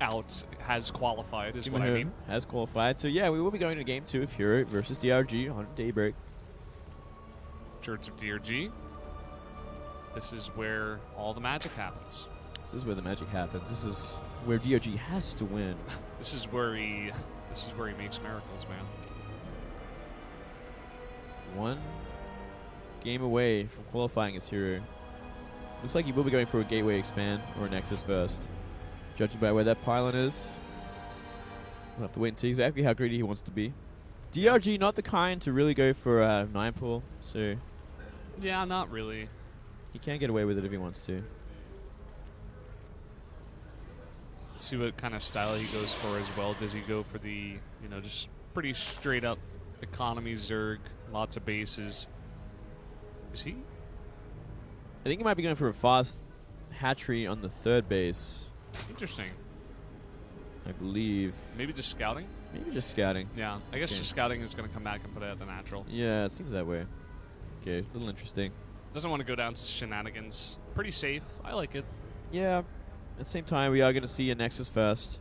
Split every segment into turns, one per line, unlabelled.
has qualified is what I mean.
Has qualified. So yeah, we will be going to game 2 of herO versus DRG on Daybreak.
Church of DRG. This is where all the magic happens.
This is where the magic happens. This is where DRG has to win.
This is where he makes miracles, man.
One game away from qualifying as herO. Looks like he will be going for a gateway expand or a Nexus first. Judging by where that pylon is, we'll have to wait and see exactly how greedy he wants to be. DRG not the kind to really go for 9 pull, so
yeah, not really.
He can get away with it if he wants to.
See what kind of style he goes for as well. Does he go for the, just pretty straight up economy Zerg, lots of bases? Is he?
I think he might be going for a fast hatchery on the 3rd base.
Interesting.
I believe.
Maybe just scouting?
Maybe just scouting.
Yeah, I guess just scouting is going to come back and put it at the natural.
Yeah, it seems that way. Okay, a little interesting.
Doesn't want to go down to shenanigans. Pretty safe. I like it.
Yeah. At the same time, we are going to see a Nexus first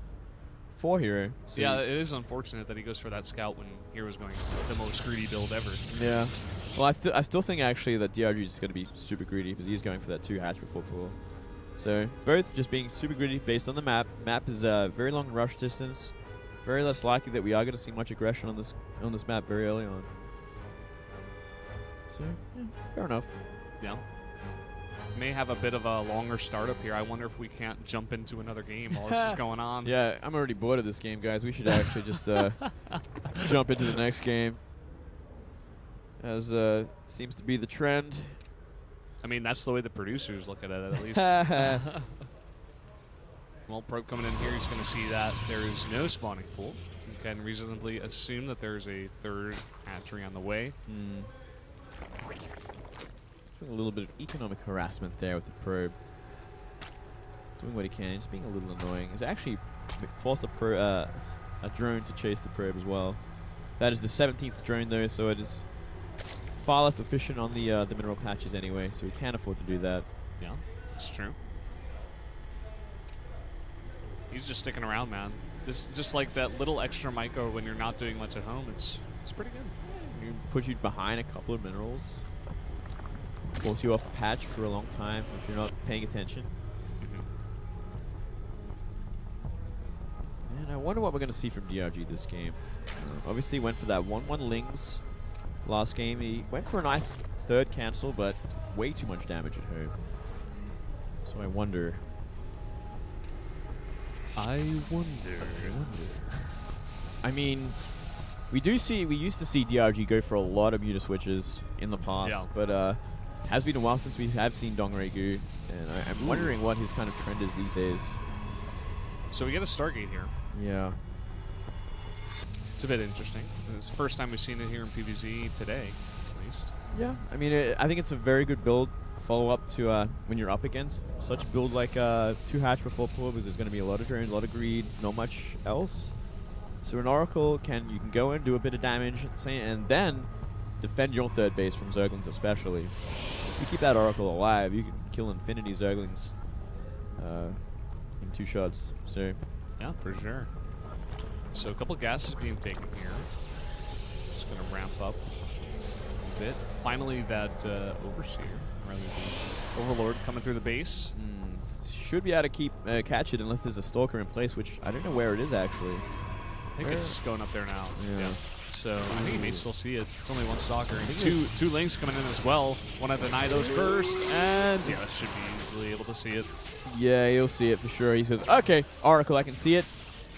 for herO. So
yeah, it is unfortunate that he goes for that scout when hero's going the most greedy build ever.
Yeah. Well, I still think actually that DRG is going to be super greedy because he's going for that 2 hatch before pull. So both just being super greedy based on the map. Map is a very long rush distance. Very less likely that we are going to see much aggression on this map very early on. So yeah, fair enough.
Yeah. May have a bit of a longer startup here. I wonder if we can't jump into another game while this is going on.
Yeah, I'm already bored of this game, guys. We should actually just jump into the next game. As seems to be the trend.
I mean, that's the way the producers look at it, at least. Well, Probe coming in here, he's going to see that there is no spawning pool. You can reasonably assume that there's a 3rd hatchery on the way.
A little bit of economic harassment there with the Probe. Doing what he can, just being a little annoying. He's actually forced a drone to chase the Probe as well. That is the 17th drone though, so it is far less efficient on the mineral patches anyway, so he can't afford to do that.
Yeah, it's true. He's just sticking around, man. This just like that little extra micro when you're not doing much at home. It's pretty good.
You put you behind a couple of minerals. Force you off a patch for a long time if you're not paying attention. And I wonder what we're going to see from DRG this game. Obviously went for that 1-1 Lings last game. He went for a nice 3rd cancel, but way too much damage at home. So I wonder.
I wonder.
I mean, we used to see DRG go for a lot of muta switches in the past, but has been a while since we have seen Dongregu, and I'm wondering what his kind of trend is these days.
So we get a Stargate here.
Yeah.
It's a bit interesting. It's the first time we've seen it here in PvZ today, at least.
Yeah, I mean, I think it's a very good build follow-up to when you're up against such a build like 2 hatch before pull, because there's going to be a lot of drain, a lot of greed, not much else. So an Oracle you can go in, do a bit of damage, and then defend your 3rd base from Zerglings especially. If you keep that Oracle alive, you can kill infinity Zerglings in 2 shots. So
yeah, for sure. So a couple gases being taken here. Just going to ramp up a bit. Finally, that Overseer, rather than Overlord, coming through the base.
Should be able to catch it unless there's a Stalker in place, which I don't know where it is actually.
I think it's going up there now.
Yeah.
So I think you may still see it. It's only 1 Stalker. And two Lings coming in as well. Want to deny those first. And yeah, should be easily able to see it.
Yeah, he'll see it for sure. He says, okay, Oracle, I can see it.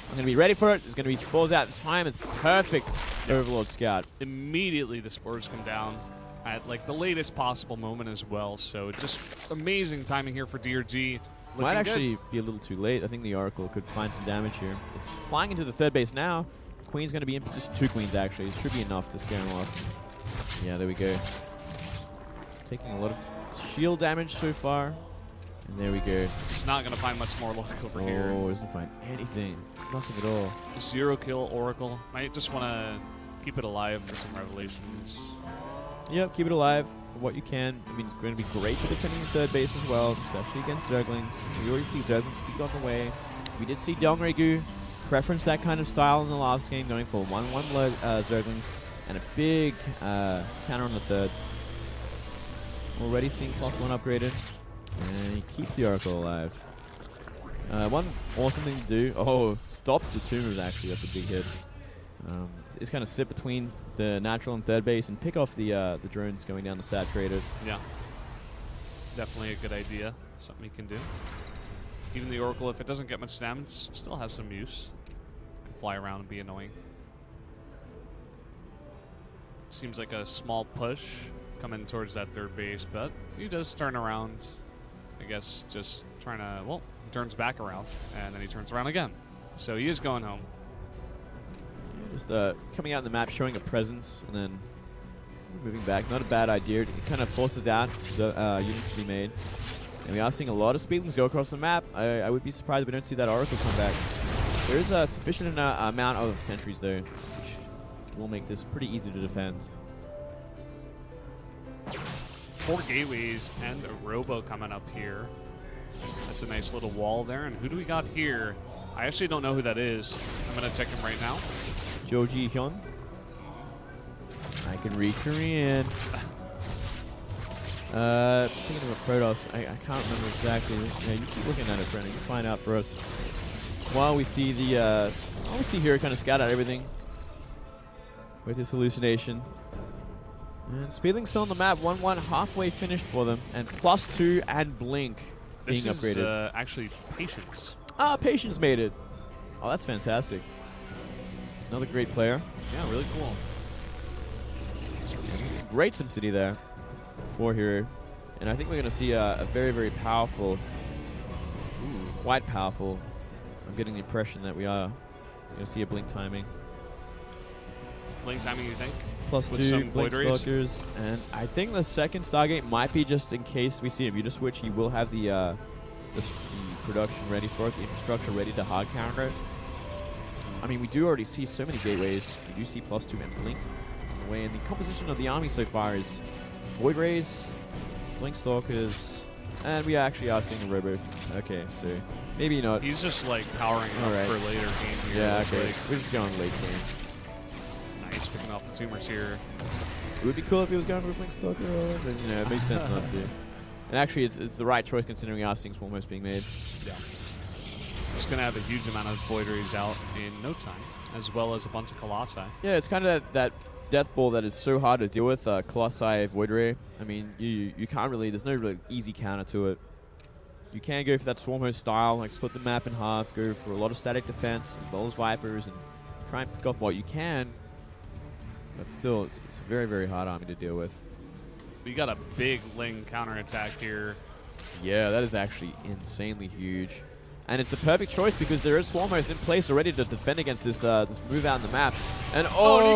I'm going to be ready for it. There's going to be spores out in time. It's perfect. Overlord Scout.
Immediately the spores come down at like the latest possible moment as well. So just amazing timing here for DRG.
Might actually be a little too late. I think the Oracle could find some damage here. It's flying into the 3rd base now. Queen's going to be in position. 2 Queens actually. It should be enough to scare him off. Yeah, there we go. Taking a lot of shield damage so far. And there we go.
He's not going to find much more luck over here.
Oh, doesn't find anything. Nothing at all.
0 kill Oracle. Might just want to keep it alive for some revelations.
Yep, keep it alive for what you can. I mean, it's going to be great for defending the 3rd base as well, especially against Zerglings. We already see Zerglings speak on the way. We did see Dongregu preference that kind of style in the last game, going for 1-1 Zerglings and a big counter on the third. Already seeing +1 upgraded, and he keeps the Oracle alive. One awesome thing to do, stops the tumors actually, that's a big hit. Is kind of sit between the natural and third base and pick off the drones going down the saturated.
Yeah. Definitely a good idea. Something you can do. Even the Oracle, if it doesn't get much damage, still has some use. Can fly around and be annoying. Seems like a small push coming towards that third base, but he does turn around. I guess just trying to, well, turns back around, and then he turns around again. So he is going home.
Just coming out in the map, showing a presence, and then moving back. Not a bad idea. It kind of forces out units to be made. And we are seeing a lot of speedlings go across the map. I would be surprised if we don't see that Oracle come back. There is a sufficient amount of sentries, though, which will make this pretty easy to defend.
4 gateways and a robo coming up here. That's a nice little wall there. And who do we got here? I actually don't know who that is. I'm going to check him right now.
Joji Hyun. I can read Korean. Thinking of a Protoss, I can't remember exactly. Yeah, you keep looking at it, Brennan. You can find out for us. While we see herO kind of scout out everything with his hallucination. And Speedling's still on the map. 1-1, halfway finished for them, and +2 and Blink being upgraded.
This is actually Patience.
Patience made it. Oh, that's fantastic. Another great player.
Yeah, really cool.
Great SimCity there for herO. And I think we're going to see a very, very powerful, quite powerful. I'm getting the impression that we are going to see a Blink timing.
Blink timing, you think?
+2 Blink Stalkers. And I think the second Stargate might be just in case we see a Muta Switch. He will have the production ready for it, the infrastructure ready to hard counter it. I mean, we do already see so many gateways. We do see +2 and Blink on the way. And the composition of the army so far is Void Rays, Blink Stalkers, and we actually are seeing the Robo. Okay, so maybe not.
He's just like powering up for later game here.
Yeah, okay. We're just going late game.
Nice, picking off the tumors here.
It would be cool if he was going for a Blink Stalker, but you know, it makes sense not to. And actually, it's the right choice considering we are seeing Swarmhost being made.
Yeah. Just going to have a huge amount of Void Rays out in no time, as well as a bunch of Colossi.
Yeah, it's kind of that death ball that is so hard to deal with, Colossi Void Ray. I mean, you can't really, there's no really easy counter to it. You can go for that Swarmhost style, like split the map in half, go for a lot of static defense, as well as Vipers, and try and pick off what you can. But still, it's a very, very hard army to deal with.
We got a big Ling counterattack here.
Yeah, that is actually insanely huge. And it's a perfect choice because there is Swarmhost in place already to defend against this move out in the map. And
he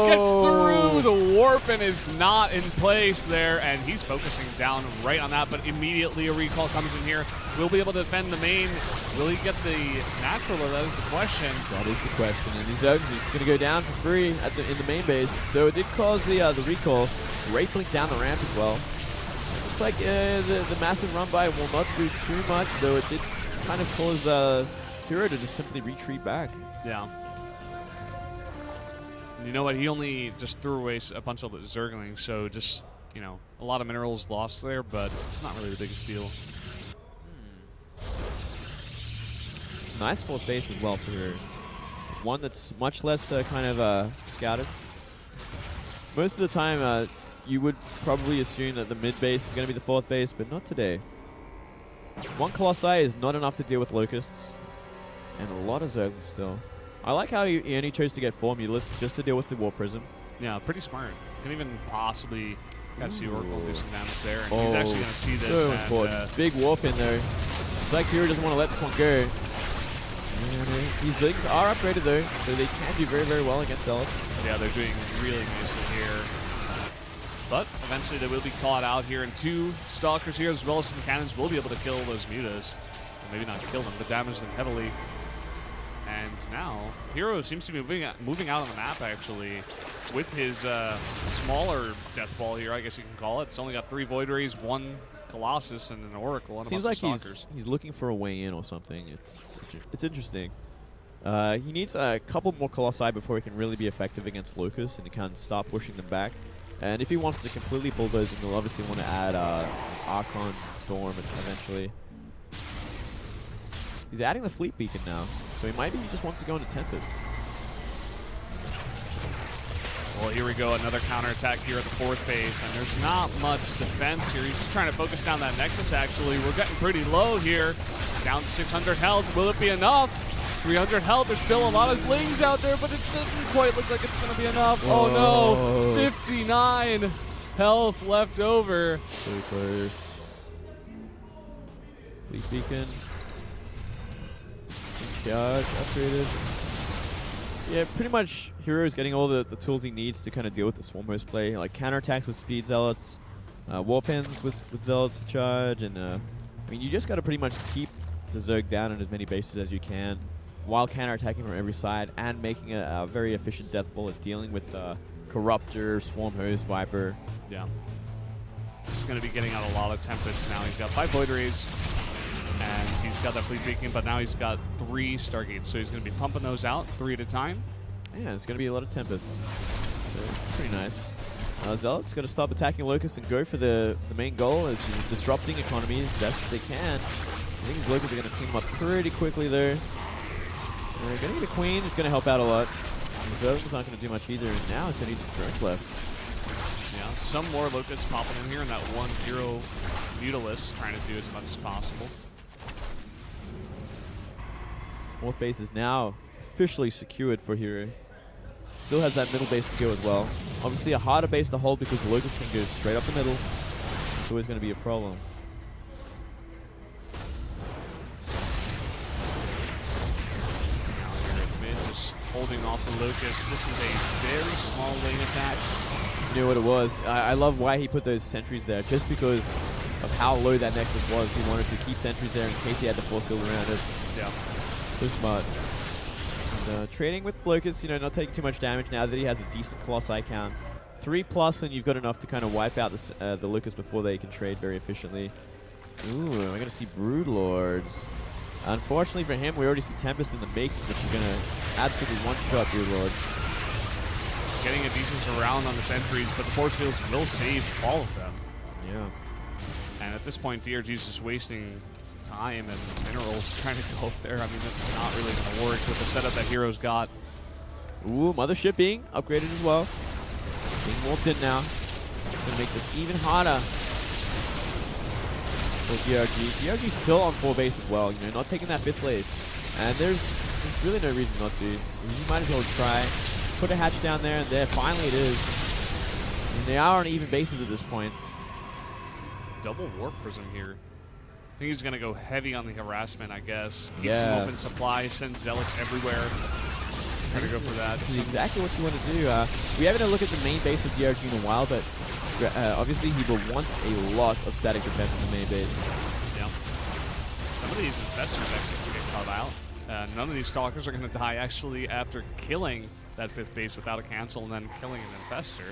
gets through the warp and is not in place there, and he's focusing down right on that, but immediately a recall comes in here. Will be able to defend the main. Will he get the natural? That is the question.
That is the question. And he's just going to go down for free in the main base, though it did cause the recall. Great Blink down the ramp as well. Looks like the massive run by will not do too much, though it did kind of cause herO to just simply retreat back.
Yeah. And you know what? He only just threw away a bunch of Zerglings, so just, you know, a lot of minerals lost there, but it's not really the biggest deal.
Nice fourth base as well for herO. One that's much less kind of scouted. Most of the time, you would probably assume that the mid base is going to be the fourth base, but not today. One Colossi is not enough to deal with Locusts, and a lot of Zerglings still. I like how he only chose to get 4 Mutalisks just to deal with the Warp Prism.
Yeah, pretty smart. Can even possibly see Oracle do some damage there, and he's actually going to see this.
So important. Big Warp in there. It's like herO doesn't want to let this one go. These Zerglings are upgraded though, so they can do very, very well against Ellis.
Yeah, they're doing really nicely here. But eventually they will be caught out here, and 2 Stalkers here as well as some cannons will be able to kill those Mutas. Well, maybe not kill them, but damage them heavily. And now herO seems to be moving out on the map actually with his smaller death ball here, I guess you can call it. It's only got 3 Void Rays, 1 Colossus and an Oracle and a
Seems
bunch
like
of Stalkers.
he's looking for a way in or something. It's interesting. He needs a couple more Colossi before he can really be effective against Locust, and he can start pushing them back. And if he wants to completely bulldoze them, he'll obviously want to add Archons and Storm eventually. He's adding the Fleet Beacon now, so he just wants to go into Tempest.
Well, here we go, another counterattack here at the 4th base, and there's not much defense here. He's just trying to focus down that Nexus, actually. We're getting pretty low here. Down to 600 health. Will it be enough? 300 health. There's still a lot of Lings out there, but it doesn't quite look like it's going to be enough. Whoa. Oh, no. 59 health left over.
So close. Fleet Beacon. Charge upgraded. Yeah, pretty much herO is getting all the tools he needs to kind of deal with the Swarm Host play, like counterattacks with Speed Zealots, Warpins with Zealots to charge, and I mean, you just got to pretty much keep the Zerg down in as many bases as you can while counterattacking from every side and making a very efficient death ball at dealing with Corruptor, Swarm Host, Viper.
Yeah. He's going to be getting out a lot of Tempests now. He's got 5 Void Rays. And he's got that Fleet Beacon, but now he's got 3 Stargates, so he's going to be pumping those out 3 at a time.
Yeah, it's going to be a lot of Tempests. So it's pretty nice. Zealot's going to stop attacking Locust and go for the main goal, is disrupting economy as best as they can. I think these Locusts are going to clean them up pretty quickly there. Getting the Queen is going to help out a lot. The Zerg's not going to do much either, and now it's going to need the drones left.
Yeah, some more Locusts popping in here, and that one herO Mutalisk trying to do as much as possible.
4th base is now officially secured for herO. Still has that middle base to go as well. Obviously a harder base to hold because the Locust can go straight up the middle. It's always going to be a problem.
Now here at mid, just holding off the Locust. This is a very small lane attack.
You know what it was? I love why he put those sentries there, just because of how low that Nexus was. He wanted to keep sentries there in case he had to force field around it.
Yeah.
So smart. And, trading with Locust, not taking too much damage now that he has a decent Colossi count. 3+ and you've got enough to kind of wipe out the Locust before they can trade very efficiently. Ooh, am I going to see Broodlords? Unfortunately for him, we already see Tempest in the making, which is going to absolutely one-shot Broodlords.
Getting a decent surround on the sentries, but the force fields will save all of them.
Yeah.
And at this point, DRG is just wasting time and minerals trying to go up there. I mean, that's not really going to work with the setup that herO's got.
Ooh, Mothership being upgraded as well. Being warped in now. It's going to make this even harder for DRG. DRG's still on 4 base as well, not taking that 5th place. And there's really no reason not to. You might as well try. Put a hatch down there, and there, finally it is. And they are on even bases at this point.
Double Warp Prism here. I think he's going to go heavy on the harassment, I guess. Keep
Yeah.
some open supply, send Zealots everywhere. Try to go for that.
This is exactly what you want to do. We haven't had a look at the main base of DRG in a while, but obviously he will want a lot of static defense in the main base.
Yeah. Some of these infestors actually will get caught out. None of these Stalkers are going to die actually after killing that 5th base without a cancel and then killing an infestor.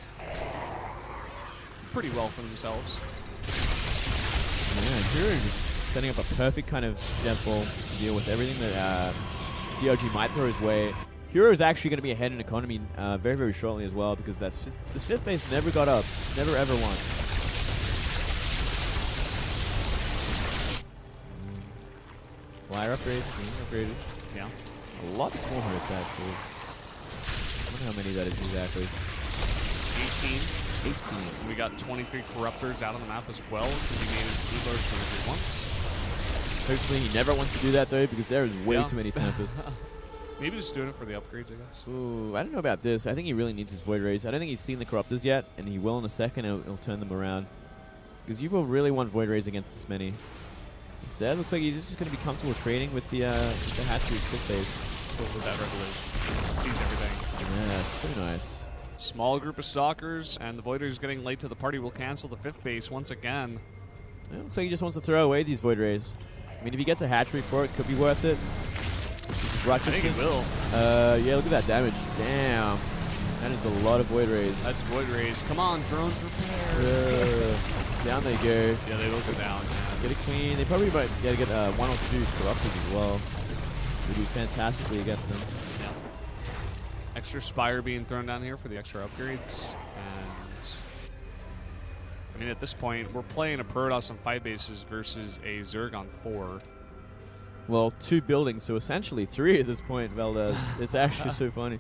Pretty well for themselves.
Yeah, herO just setting up a perfect kind of death ball to deal with everything that DRG might throw his way. herO is actually going to be ahead in economy very, very shortly as well, because this 5th base never got up. Never, ever won. Flyer upgrades, being upgraded.
Yeah.
A lot of Swarm Hosts, actually. I wonder how many that is exactly.
18.
18.
And we got 23 Corruptors out on the map as well. Can be made into Broodlords whenever he wants.
Hopefully he never wants to do that, though, because there is way too many Tempests.
Maybe just doing it for the upgrades, I guess.
Ooh, I don't know about this. I think he really needs his Void Rays. I don't think he's seen the Corruptors yet, and he will in a second. He'll turn them around. Because you will really want Void Rays against this many. Instead, looks like he's just going to be comfortable trading with the hatchery 5th base.
With that revelation. Sees everything.
Yeah, so nice.
Small group of Stalkers, and the Voiders getting late to the party will cancel the 5th base once again.
Yeah, looks like he just wants to throw away these Void Rays. I mean, if he gets a hatchery for it, could be worth it.
I think it will.
Yeah, look at that damage. Damn. That is a lot of Void Rays.
That's Void Rays. Come on, drones repair.
Down they go.
Yeah, they will go down.
Get it clean. They probably might get one or two corrupted as well. They do fantastically against them.
Yeah. Extra Spire being thrown down here for the extra upgrades. And I mean, at this point, we're playing a Protoss on 5 bases versus a Zerg on 4.
Well, 2 buildings, so essentially 3 at this point, Valdez. It's actually so funny.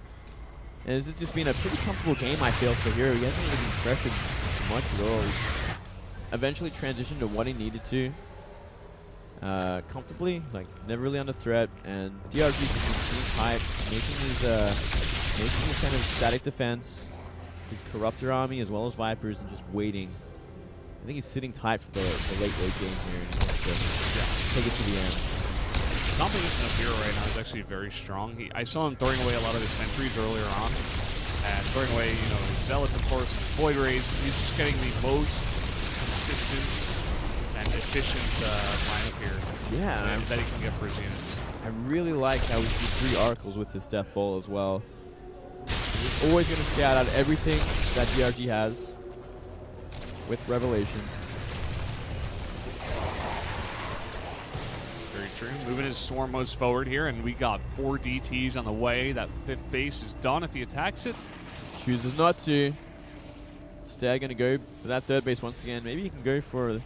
And it's just been a pretty comfortable game, I feel, for herO. He hasn't really been pressured much at all. He's eventually transitioned to what he needed to. Comfortably, like, never really under threat. And DRG has been sitting tight, making his kind of static defense, his Corruptor army, as well as Vipers, and just waiting. I think he's sitting tight for the late game here, and he wants to take it to the end.
The combination of herO right now is actually very strong. I saw him throwing away a lot of his sentries earlier on, and throwing away, you know, his zealots, of course, his Void Rays. He's just getting the most consistent and efficient lineup here.
Yeah,
that he can get for his units.
I really like how we see 3 Oracles with this Death Ball as well. He's always going to scout out everything that DRG has with Revelation.
Very true. Moving his Swarm most forward here, and we got 4 DTs on the way. That 5th base is done if he attacks it.
Chooses not to. Stag going to go for that 3rd base once again. Maybe he can go for...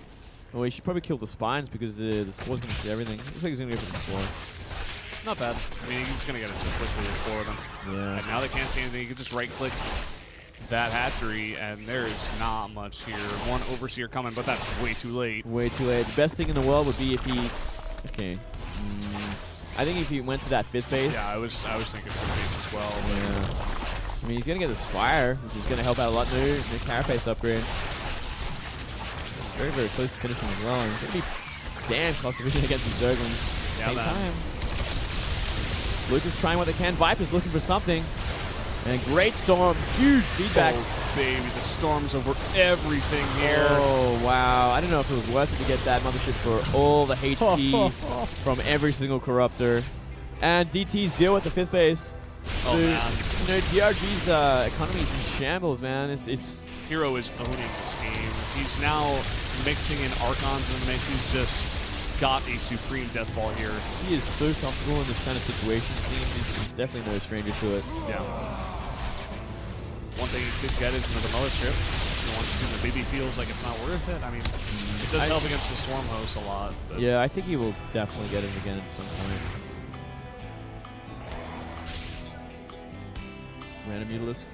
Well, he should probably kill the Spines because the Spore's going to see everything. Looks like he's going to go for the Spore.
Not bad. I mean, he's going to get it so quickly for them.
Yeah.
And now they can't see anything. You can just right-click that hatchery, and there's not much here. 1 Overseer coming, but that's way too late. Way too late.
The best thing in the world would be if he... Okay. I think if he went to that 5th base...
Yeah, I was thinking 5th base as well.
Yeah. I mean, he's going to get the Spire, which is going to help out a lot. No Carapace upgrade. Very, very close to finishing as well. And it's going to be damn cost efficient against the Zerglings.
Yeah,
same time. Lucas trying what they can. Viper's looking for something. And great Storm. Huge feedback.
Oh, baby. The Storm's over everything here.
Oh, wow. I don't know if it was worth it to get that Mothership for all the HP from every single Corruptor. And DT's deal with the 5th base.
Oh,
so,
man.
You know, DRG's economy is in shambles, man. It's
herO is owning this game. He's now mixing in Archons in the mix. He's just got a supreme death ball here.
He is so comfortable in this kind of situation. He's definitely no stranger to it.
Yeah. One thing he could get is another Mothership. Once the baby feels like it's not worth it. I mean, it does help against the Storm host a lot. But
yeah, I think he will definitely get it again at some point. Random Mutalisk.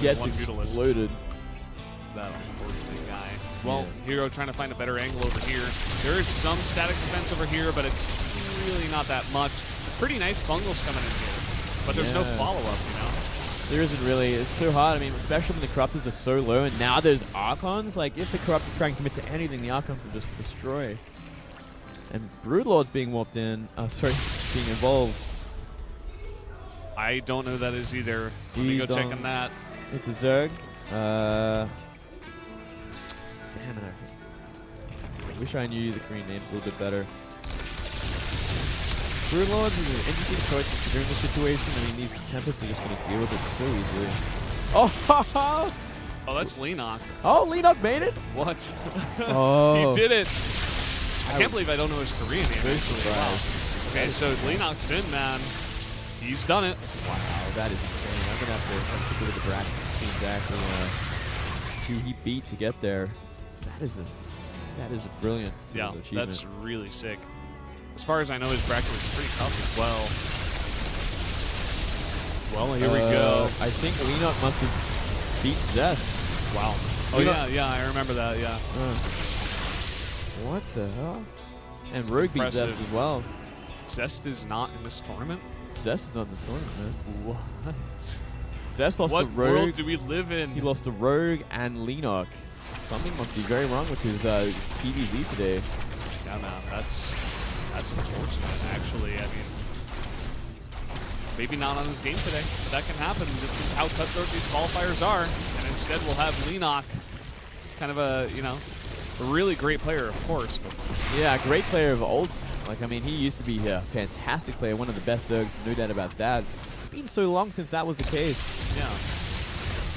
Gets exploded.
That unfortunate guy. Well, herO trying to find a better angle over here. There is some static defense over here, but it's really not that much. Pretty nice bungles coming in here, but there's no follow-up, you know?
There isn't really. It's so hard. I mean, especially when the Corruptors are so low, and now there's Archons. Like, if the Corruptors try and commit to anything, the Archons will just destroy. And Broodlord's being warped in. Being involved.
I don't know who that is either. Let me go check on that.
It's a Zerg. Damn it. I wish I knew the Korean names a little bit better. Broodlords is an interesting choice considering the situation. I mean, these Tempests are just going to deal with it so easily. Oh,
oh, that's Leenock.
Oh, Leenock made it?
What?
Oh.
He did it. I can't believe I don't know his Korean name. Wow. Okay, so Leenock's in, man. He's done it.
Wow, that is insane. I'm going to have to look at the bracket to see exactly who he beat to get there. That is a brilliant achievement.
That's really sick. As far as I know, his bracket was pretty tough as well. Well, here we go.
I think Leenock must have beat Zest.
Wow. Oh, yeah, I remember that, yeah.
What the hell? And Rogue beat Zest as well.
Zest is not in this tournament?
Zest is not in this tournament, man.
What?
Zest lost to Rogue. What
world do we live in?
He lost to Rogue and Leenock. Something must be very wrong with his PvZ today.
Yeah, man, that's unfortunate, actually. I mean, maybe not on his game today, but that can happen. This is how cutthroat these qualifiers are. And instead, we'll have Leenock, kind of a, you know, a really great player, of course. But
yeah, a great player of old. Like, I mean, he used to be a fantastic player, one of the best Zergs, no doubt about that. been so long since that was the case.
Yeah.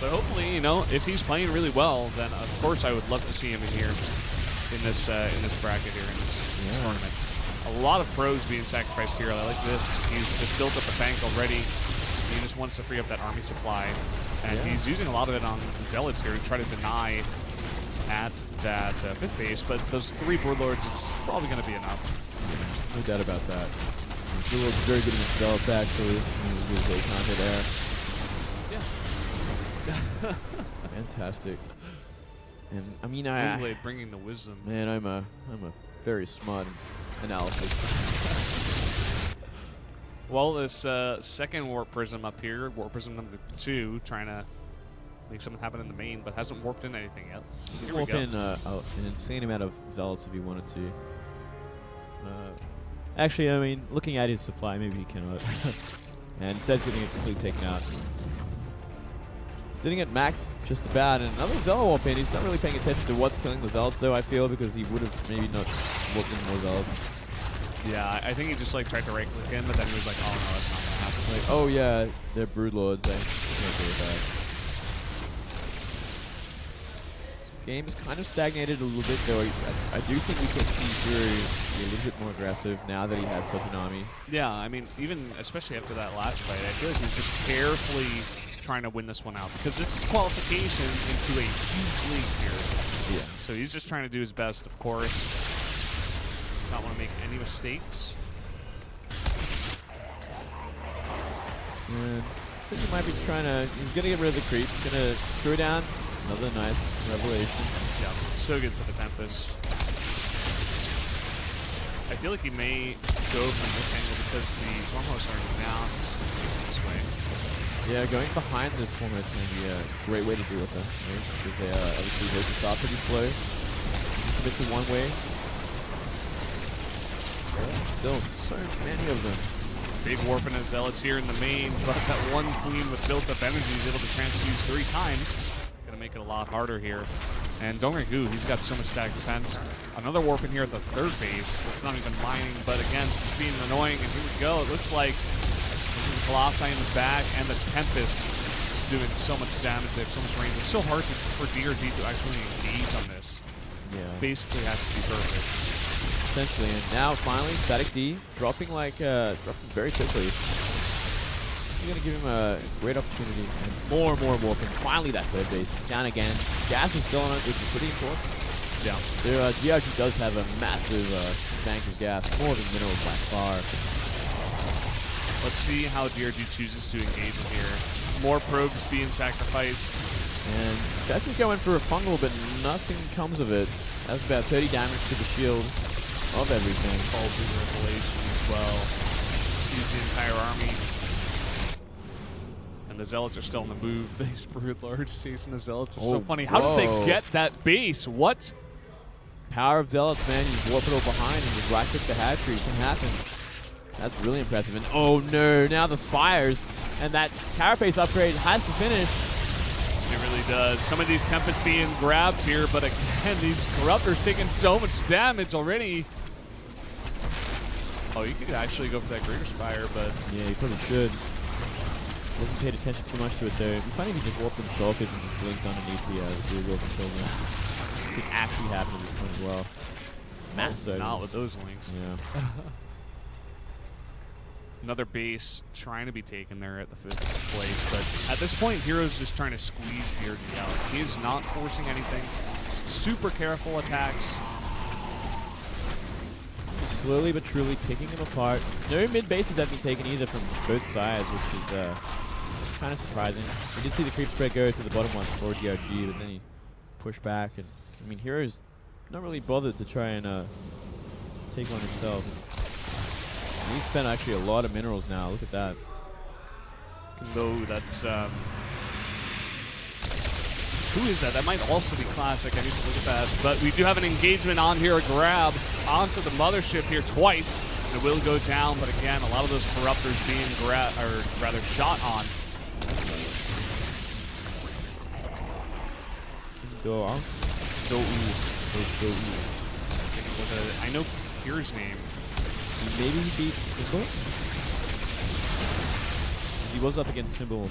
But hopefully, you know, if he's playing really well, then of course I would love to see him in here, in this bracket here, in this tournament. A lot of pros being sacrificed here. I like this. He's just built up the bank already. He just wants to free up that army supply. And he's using a lot of it on the Zealots here to try to deny at that 5th base. But those 3 Broodlords, it's probably going to be enough.
No doubt about that. Broodlord's very good against Zealots, actually. He's a counter there.
Yeah.
Fantastic. And I mean,
Moonblade bringing the wisdom.
Man, I'm a very smart analysis.
Well, this second Warp Prism up here, Warp Prism number 2, trying to make something happen in the main, but hasn't warped in anything yet. Here
warp in an insane amount of Zealots if he wanted to. Actually, I mean, looking at his supply, maybe he cannot. And instead of getting it completely taken out. Sitting at max just about, and another Zealot warp in. He's not really paying attention to what's killing the Zealots, though, I feel, because he would have maybe not warped in more Zealots.
Yeah, I think he just like tried to right-click him, but then he was like, oh no, that's not going to happen.
Like, oh yeah, they're Broodlords. I can't do that. Game is kind of stagnated a little bit, though. I do think we can see Fury be a little bit more aggressive now that he has such an army.
Yeah, I mean, even especially after that last fight, I feel like he's just carefully trying to win this one out because this is qualification into a huge league here.
Yeah.
So he's just trying to do his best, of course. Does not want to make any mistakes.
And so he might be trying to. He's gonna get rid of the creep. He's gonna throw down another nice revelation.
Yeah, so good for the Tempest. I feel like he may go from this angle because the Storm hosts are not facing this way.
Yeah, going behind this one is going to be a great way to deal with them, right? Because they obviously hit the stop pretty slow. Commit to one way. Yeah, still so many of them.
Big warp in his Zealots here in the main, but that one queen with built-up energy is able to transfuse 3 times. Going to make it a lot harder here. And Dongrigu, he's got so much static defense. Another warp in here at the 3rd base. It's not even mining, but again, it's being annoying. And here we go. It looks like Colossi in the back and the Tempest is doing so much damage. They have so much range. It's so hard for DRG to actually engage on this.
Yeah.
Basically has to be perfect.
Essentially, and now finally, Static D dropping very quickly. He's going to give him a great opportunity and more warping. Finally, that 3rd base down again. Gas is still on it, which is pretty important.
Yeah.
Their DRG does have a massive bank of gas, more than minerals by far.
Let's see how DRG chooses to engage in here. More probes being sacrificed.
And Chess is going for a fungal, but nothing comes of it. That's about 30 damage to the shield of everything.
Fall through Revelation as well. Sees the entire army. And the Zealots are still on the move. These Broodlords chasing the Zealots is so funny. How did they get that base? What?
Power of Zealots, man. You warp it all behind and just right-click the hatchery. It can happen. That's really impressive. And oh no, now the Spires. And that Carapace upgrade has to finish.
It really does. Some of these Tempests being grabbed here, but again, these Corruptors taking so much damage already. Oh, you could actually go for that Greater Spire, but...
Yeah, you probably should. Wasn't paid attention too much to it there. It'd be funny if you just warped in Stalkers and just blinked underneath the real control room. It could actually happen at this point as well. Massive.
Not with those links.
Yeah.
Another base trying to be taken there at the 5th place, but at this point, herO's just trying to squeeze DRG out. He is not forcing anything. Super careful attacks.
Just slowly but truly picking them apart. No mid bases have been taken either from both sides, which is kind of surprising. We did see the creep spread go to the bottom one for DRG, but then he pushed back. And I mean, herO's not really bothered to try and take one himself. He spent actually a lot of minerals now. Look at that.
No, that's... who is that? That might also be Classic. I need to look at that. But we do have an engagement on here, a grab onto the mothership here twice. It will go down, but again, a lot of those Corruptors being shot on.
Go on.
I know here's name.
Maybe he beat Simba? He was up against Symbol.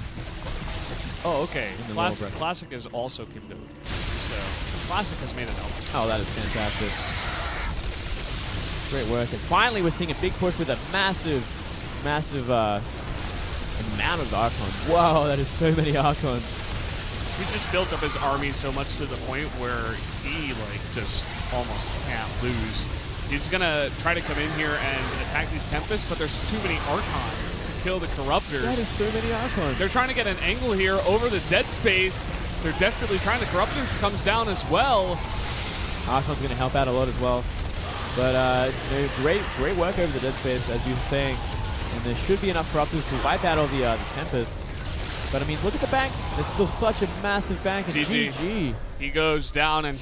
Oh, okay.
In the
Classic,
lower bracket.
Classic is also Kimdo. So Classic has made it out.
Oh, that is fantastic. Great work. And finally, we're seeing a big push with a massive amount of Archons. Wow, that is so many Archons.
He's just built up his army so much to the point where he, like, just almost can't lose. He's going to try to come in here and attack these Tempests, but there's too many Archons to kill the Corruptors.
That is so many Archons.
They're trying to get an angle here over the dead space. They're desperately trying. The Corruptors comes down as well.
Archon's going to help out a lot as well. But great work over the dead space, as you were saying. And there should be enough Corruptors to wipe out all the Tempests. But, I mean, look at the bank. There's still such a massive bank. And GG.
He goes down, and